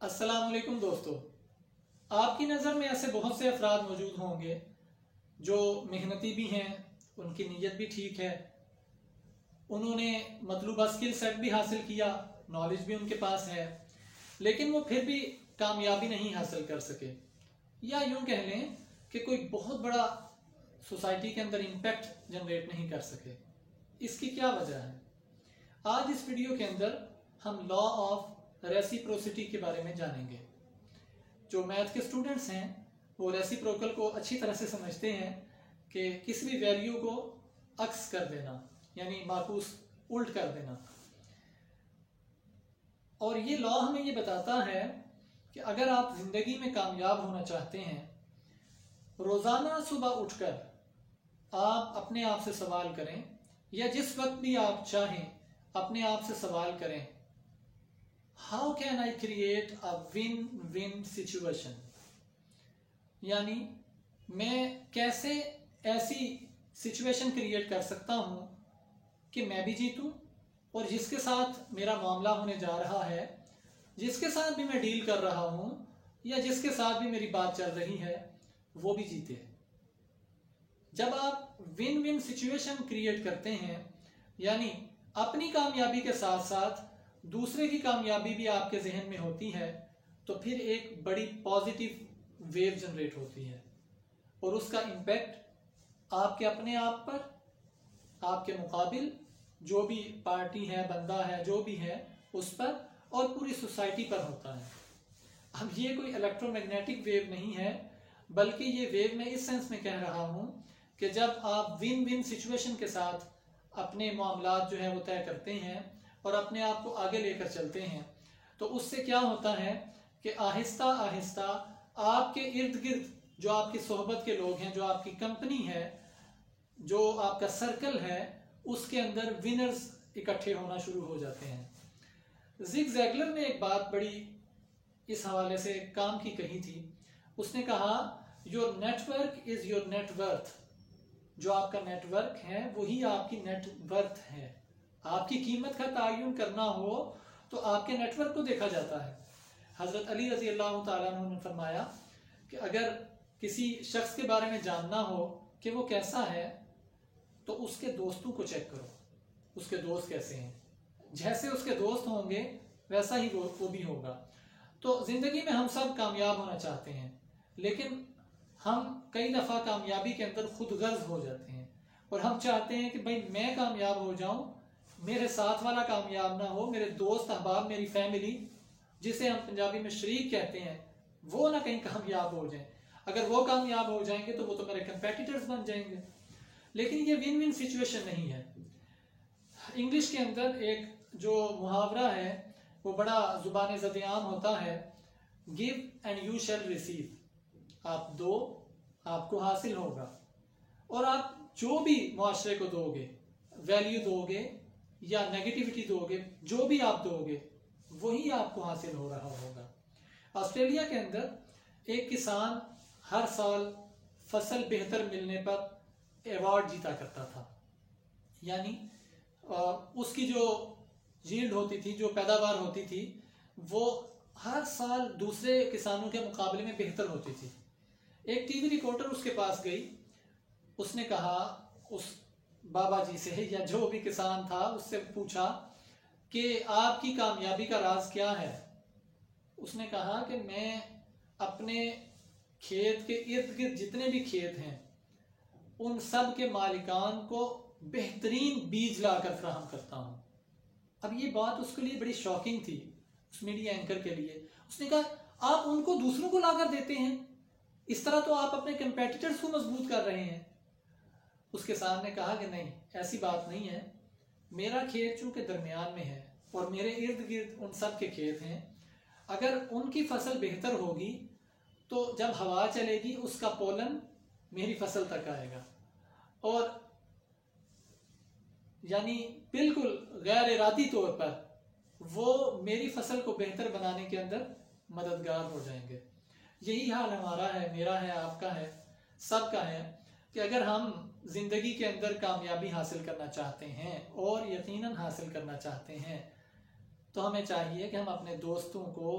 अस्सलाम वालेकुम दोस्तों। आपकी नज़र में ऐसे बहुत से अफराद मौजूद होंगे जो मेहनती भी हैं, उनकी नीयत भी ठीक है, उन्होंने मतलूबा स्किल सेट भी हासिल किया, नॉलेज भी उनके पास है, लेकिन वो फिर भी कामयाबी नहीं हासिल कर सके, या यूं कह लें कि कोई बहुत बड़ा सोसाइटी के अंदर इम्पैक्ट जनरेट नहीं कर सके। इसकी क्या वजह है? आज इस वीडियो के अंदर हम लॉ ऑफ रेसिप्रोसिटी के बारे में जानेंगे। जो मैथ के स्टूडेंट्स हैं वो रेसिप्रोकल को अच्छी तरह से समझते हैं कि किसी भी वैल्यू को अक्स कर देना, यानी माकूस उल्ट कर देना। और ये लॉ हमें ये बताता है कि अगर आप जिंदगी में कामयाब होना चाहते हैं, रोजाना सुबह उठकर आप अपने आप से सवाल करें, या जिस वक्त भी आप चाहें अपने आप से सवाल करें, how can I create a win win situation, यानी मैं कैसे ऐसी सिचुएशन क्रिएट कर सकता हूं कि मैं भी जीतूं और जिसके साथ मेरा मामला होने जा रहा है, जिसके साथ भी मैं डील कर रहा हूं या जिसके साथ भी मेरी बात चल रही है, वो भी जीते। जब आप विन विन सिचुएशन क्रिएट करते हैं, यानी अपनी कामयाबी के साथ साथ दूसरे की कामयाबी भी आपके जहन में होती है, तो फिर एक बड़ी पॉजिटिव वेव जनरेट होती है और उसका इम्पैक्ट आपके अपने आप पर, आपके मुकाबिल जो भी पार्टी है, बंदा है, जो भी है, उस पर और पूरी सोसाइटी पर होता है। अब ये कोई इलेक्ट्रोमैग्नेटिक वेव नहीं है, बल्कि ये वेव मैं इस सेंस में कह रहा हूँ कि जब आप विन विन सिचुएशन के साथ अपने मामलात जो है वो तय करते हैं और अपने आप को आगे लेकर चलते हैं, तो उससे क्या होता है कि आहिस्ता आहिस्ता आपके इर्द गिर्द जो आपकी सोहबत के लोग हैं, जो आपकी कंपनी है, जो आपका सर्कल है, उसके अंदर विनर्स इकट्ठे होना शुरू हो जाते हैं। जिग ज़ैगलर ने एक बात बड़ी इस हवाले से काम की कही थी। उसने कहा, your network is your net worth. जो आपका नेटवर्क है वही आपकी नेटवर्थ है। आपकी कीमत का तयन करना हो तो आपके नेटवर्क को देखा जाता है। हजरत अली रजी अल्लाह तआला अन्हु ने फरमाया कि अगर किसी शख्स के बारे में जानना हो कि वो कैसा है, तो उसके दोस्तों को चेक करो, उसके दोस्त कैसे हैं। जैसे उसके दोस्त होंगे वैसा ही वो भी होगा। तो जिंदगी में हम सब कामयाब होना चाहते हैं, लेकिन हम कई दफ़ा कामयाबी के अंदर खुद गर्ज हो जाते हैं और हम चाहते हैं कि भाई मैं कामयाब हो जाऊं, मेरे साथ वाला कामयाब ना हो, मेरे दोस्त अहबाब, मेरी फैमिली, जिसे हम पंजाबी में शरीक कहते हैं, वो ना कहीं कामयाब हो जाएं। अगर वो कामयाब हो जाएंगे तो वो तो मेरे कंपेटिटर्स बन जाएंगे। लेकिन ये विन विन सिचुएशन नहीं है। इंग्लिश के अंदर एक जो मुहावरा है वो बड़ा जुबान ज़द-ए-आम होता है, give and you shall receive. आप दो, आपको हासिल होगा, और आप जो भी मुआशरे को दोगे, वैल्यू दोगे या नेगेटिविटी दोगे, जो भी आप दोगे वही आपको हासिल हो रहा होगा। ऑस्ट्रेलिया के अंदर एक किसान हर साल फसल बेहतर मिलने पर अवार्ड जीता करता था, यानी उसकी जो यील्ड होती थी, जो पैदावार होती थी, वो हर साल दूसरे किसानों के मुकाबले में बेहतर होती थी। एक टीवी रिपोर्टर उसके पास गई, उसने कहा उस बाबा जी से या जो भी किसान था उससे पूछा कि आपकी कामयाबी का राज क्या है। उसने कहा कि मैं अपने खेत के इर्द गिर्द जितने भी खेत हैं उन सब के मालिकान को बेहतरीन बीज लाकर फराहम करता हूँ। अब ये बात उसके लिए बड़ी शॉकिंग थी, उस मीडिया एंकर के लिए। उसने कहा, आप उनको दूसरों को लाकर देते हैं, इस तरह तो आप अपने कंपेटिटर्स को मजबूत कर रहे हैं। उस किसान ने कहा कि नहीं, ऐसी बात नहीं है, मेरा खेत चूंकि दरमियान में है और मेरे इर्द गिर्द उन सब के खेत हैं, अगर उनकी फसल बेहतर होगी तो जब हवा चलेगी उसका पोलन मेरी फसल तक आएगा, और यानी बिल्कुल गैर इरादी तौर पर वो मेरी फसल को बेहतर बनाने के अंदर मददगार हो जाएंगे। यही हाल हमारा है, मेरा है, आपका है, सबका है, कि अगर हम जिंदगी के अंदर कामयाबी हासिल करना चाहते हैं और यकीनन हासिल करना चाहते हैं, तो हमें चाहिए कि हम अपने दोस्तों को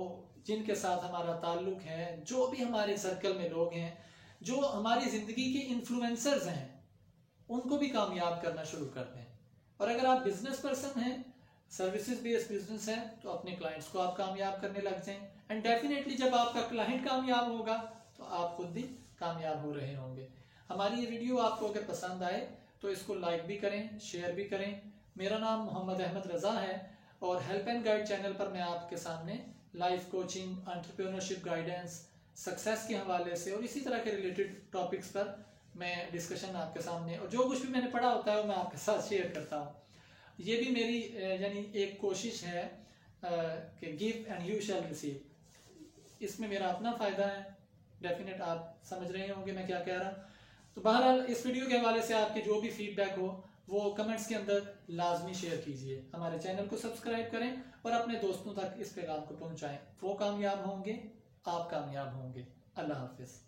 जिनके साथ हमारा ताल्लुक है, जो भी हमारे सर्कल में लोग हैं, जो हमारी ज़िंदगी के इन्फ्लुएंसर्स हैं, उनको भी कामयाब करना शुरू कर दें। और अगर आप बिजनेस पर्सन हैं, सर्विसेज बेस्ड बिजनेस है, तो अपने क्लाइंट्स को आप कामयाब करने लग जाएं। एंड डेफिनेटली जब आपका क्लाइंट कामयाब होगा तो आप खुद भी कामयाब हो रहे होंगे। हमारी ये वीडियो आपको अगर पसंद आए तो इसको लाइक भी करें, शेयर भी करें। मेरा नाम मोहम्मद अहमद रज़ा है और हेल्प एंड गाइड चैनल पर मैं आपके सामने life coaching, entrepreneurship guidance, success के हवाले से और इसी तरह के रिलेटेड टॉपिक्स पर मैं डिस्कशन आपके सामने, और जो कुछ भी मैंने पढ़ा होता है वो मैं आपके साथ शेयर करता हूँ। ये भी मेरी यानी एक कोशिश है कि give and you shall receive, इसमें मेरा अपना फ़ायदा है। डेफिनेट आप समझ रहे होंगे मैं क्या कह रहा हूँ। तो बहरहाल इस वीडियो के हवाले से आपके जो भी फीडबैक हो वो कमेंट्स के अंदर लाजमी शेयर कीजिए। हमारे चैनल को सब्सक्राइब करें और अपने दोस्तों तक इस पैगाम को पहुँचाएँ। वो कामयाब होंगे, आप कामयाब होंगे। अल्लाह हाफिज़।